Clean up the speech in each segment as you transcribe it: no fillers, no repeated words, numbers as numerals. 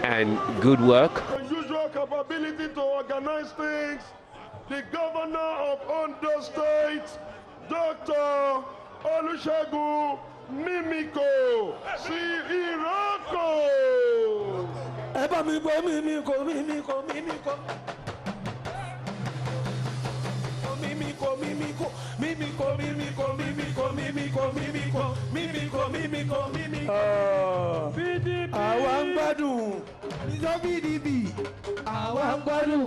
and good work. Unusual capability to organize things, the governor of Ondo State, Dr. Olusegun Mimiko, Iroko. PDP. Àwọn gbádùn. Ẹnìṣọ́ PDP. Àwọn gbádùn.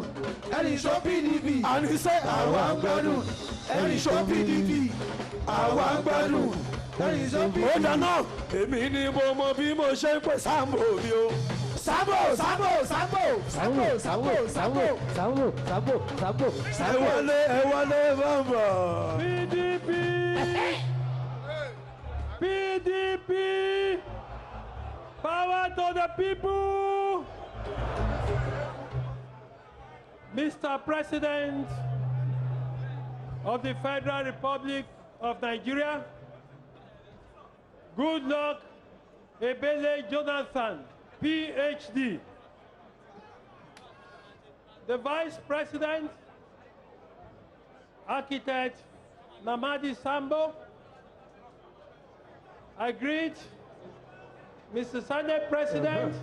Ẹnìṣọ́ PDP. Àníṣe àwọn gbádùn. Ẹnìṣọ́ PDP. Àwọn gbádùn. Ẹnìṣọ́ PDP. Ó dáná. Èmi ni mo mọ bí mo ṣe ń pè Sambo mi o. Sambo. Ẹ wọlé bàbà. PDP. PDP. Power to the people. Mr. President of the Federal Republic of Nigeria, good luck, Ebele Jonathan, PhD. The Vice President, Architect Namadi Sambo. I greet Mr. Senate President.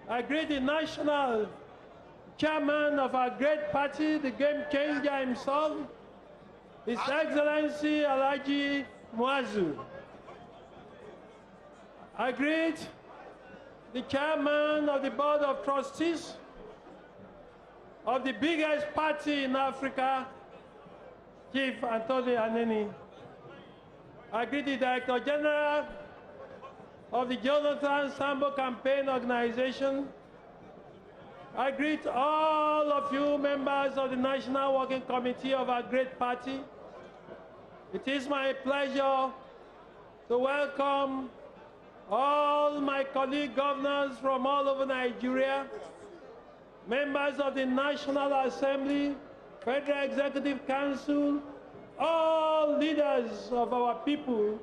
I greet the National Chairman of our great party, the game changer himself, His Excellency Alhaji Muazu. I greet the Chairman of the Board of Trustees of the biggest party in Africa, Chief Anthony Aneni. I greet the Director General of the Jonathan Sambo Campaign Organization. I greet all of you members of the National Working Committee of our great party. It is my pleasure to welcome all my colleague governors from all over Nigeria, members of the National Assembly, Federal Executive Council, all leaders of our people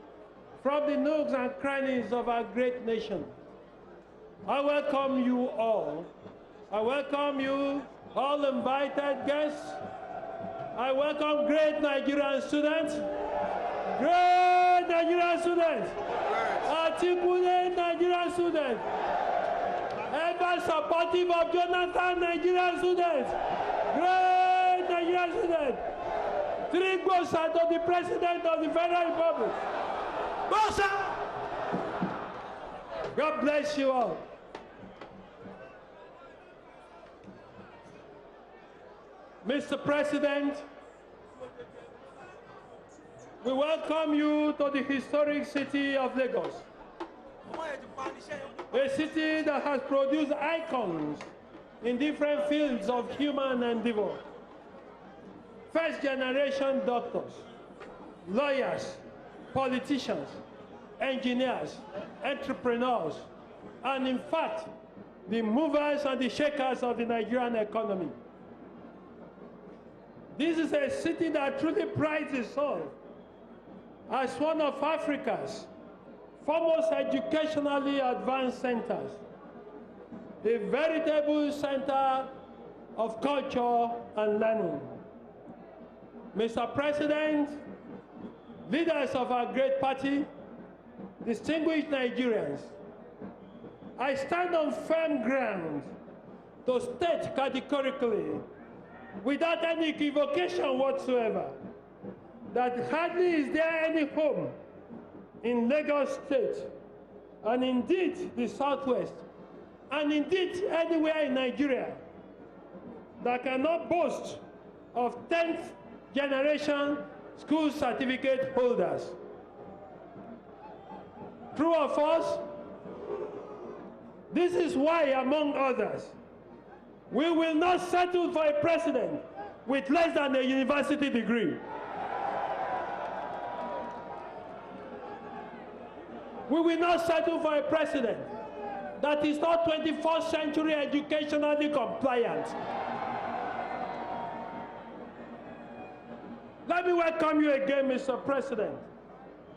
from the nooks and crannies of our great nation. I welcome you all. I welcome you, all invited guests. I welcome great Nigerian students. Great Nigerian students. Articulate Nigerian students. Ever supportive of Jonathan Nigerian students. Great Nigerian students. Three Bosa to the President of the Federal Republic. Bosa! God bless you all. Mr. President, we welcome you to the historic city of Lagos, a city that has produced icons in different fields of human endeavor. First-generation doctors, lawyers, politicians, engineers, entrepreneurs, and in fact, the movers and the shakers of the Nigerian economy. This is a city that truly prides itself as one of Africa's foremost educationally advanced centers, a veritable center of culture and learning. Mr. President, leaders of our great party, distinguished Nigerians, I stand on firm ground to state categorically, without any equivocation whatsoever, that hardly is there any home in Lagos State, and indeed the Southwest, and indeed anywhere in Nigeria, that cannot boast of 10th generation school certificate holders. True or false? This is why, among others, we will not settle for a president with less than a university degree. We will not settle for a president that is not 21st century educationally compliant. Let me welcome you again, Mr. President.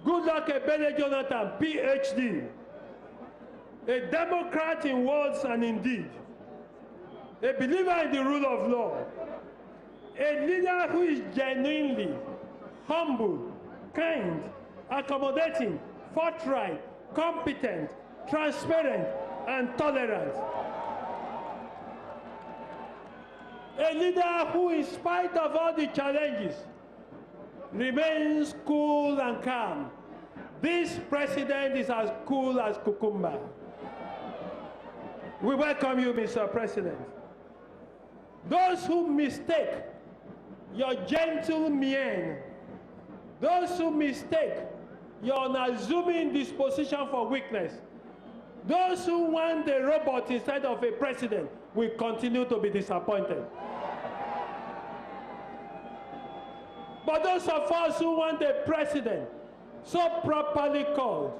Good luck, Ebele Jonathan, PhD. a Democrat in words and in deed, a believer in the rule of law, a leader who is genuinely humble, kind, accommodating, forthright, competent, transparent, and tolerant. A leader who, in spite of all the challenges, remains cool and calm. This president is as cool as cucumber. We welcome you, Mr. President. Those who mistake your gentle mien, those who mistake your unassuming disposition for weakness, those who want a robot instead of a president will continue to be disappointed. But those of us who want a president so properly called,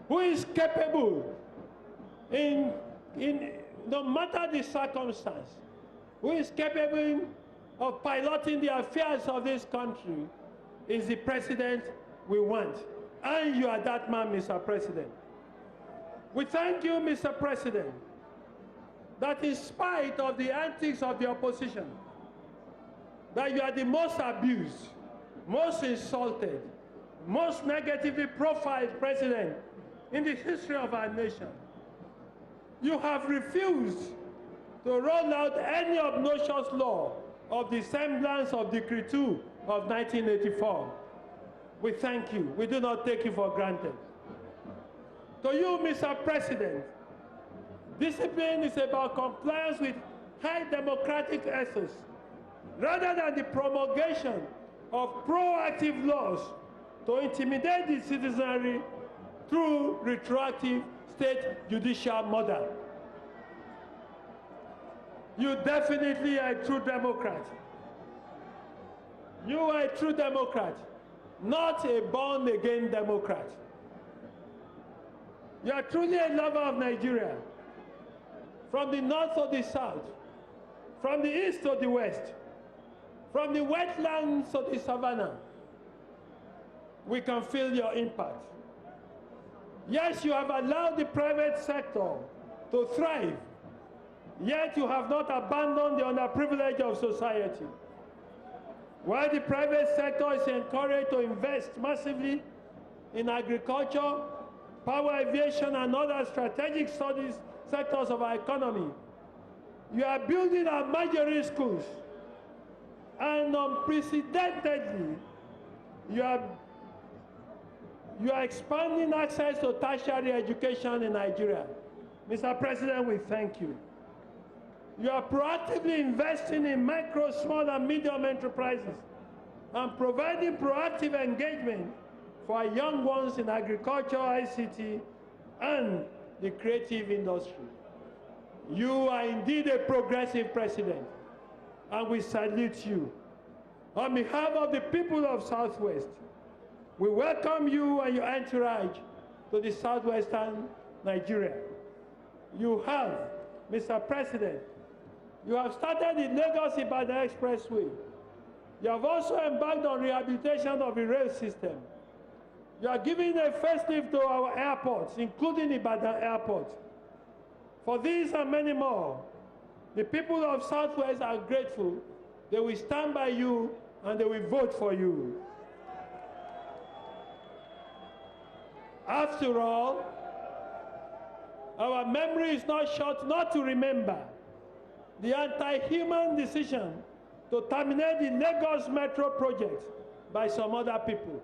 who is capable in no matter the circumstance, who is capable of piloting the affairs of this country, is the president we want. And you are that man, Mr. President. We thank you, Mr. President, that in spite of the antics of the opposition, that you are the most abused, most insulted, most negatively profiled president in the history of our nation. You have refused to roll out any obnoxious law of the semblance of Decree 2 of 1984. We thank you. We do not take you for granted. To you, Mr. President, discipline is about compliance with high democratic ethos rather than the promulgation of proactive laws to intimidate the citizenry through retroactive state judicial model. You definitely are a true Democrat. You are a true Democrat, not a born-again Democrat. You are truly a lover of Nigeria, from the north to the south, from the east to the west, from the wetlands to the savannah. We can feel your impact. Yes, you have allowed the private sector to thrive, yet you have not abandoned the underprivileged of society. While the private sector is encouraged to invest massively in agriculture, power, aviation, and other strategic studies sectors of our economy, you are building our major schools, and unprecedentedly, you are expanding access to tertiary education in Nigeria. Mr. President, we thank you. You are proactively investing in micro, small, and medium enterprises and providing proactive engagement for our young ones in agriculture, ICT, and the creative industry. You are indeed a progressive president, and we salute you. On behalf of the people of Southwest, we welcome you and your entourage to the southwestern Nigeria. You have, Mr. President, you have started the Lagos-Ibadan Expressway. You have also embarked on rehabilitation of the rail system. You are giving a facelift to our airports, including Ibadan Airport. For these and many more, the people of Southwest are grateful. They will stand by you and they will vote for you. After all, our memory is not short not to remember the anti-human decision to terminate the Lagos Metro project by some other people.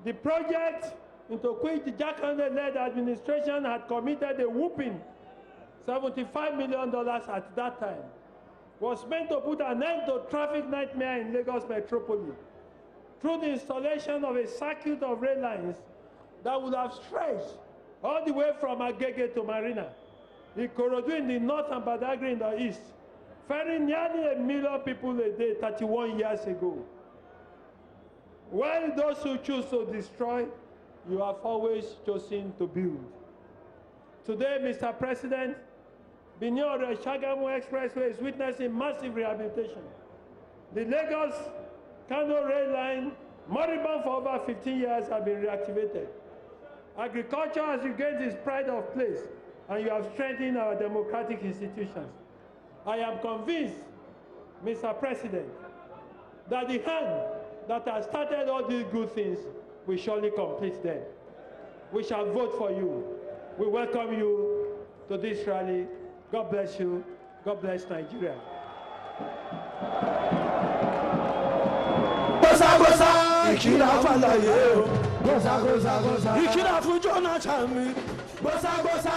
The project into which the Jakande-led administration had committed a whopping $75 million at that time was meant to put an end to traffic nightmare in Lagos metropolis through the installation of a circuit of rail lines that would have stretched all the way from Agege to Marina, Ikorodu in the north and Badagry in the east, ferrying nearly 1 million people a day 31 years ago. While those who choose to destroy, you have always chosen to build. Today, Mr. President, Benin-Shagamu Expressway is witnessing massive rehabilitation. The Lagos-Kano rail line, moribund for over 15 years, has been reactivated. Agriculture has regained its pride of place, and you have strengthened our democratic institutions. I am convinced, Mr. President, that the hand that has started all these good things will surely complete them. We shall vote for you. We welcome you to this rally. God bless you. God bless Nigeria. Ìkìlá fàlàyé o, gbọ́sàgbọ́sà. Ìkìlá fún Jonathan mi, gbọ́sàgbọ́sà.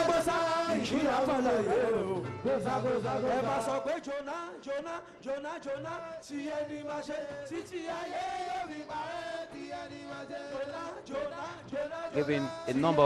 Ìkìlá fàlàyé o, gbọ́sàgbọ́sà. Ẹ bá sọ pé Jona, tí ẹni máa ṣe, títí ayé yóò fi parẹ́, tí ẹni máa ṣe. Jona. Giving a number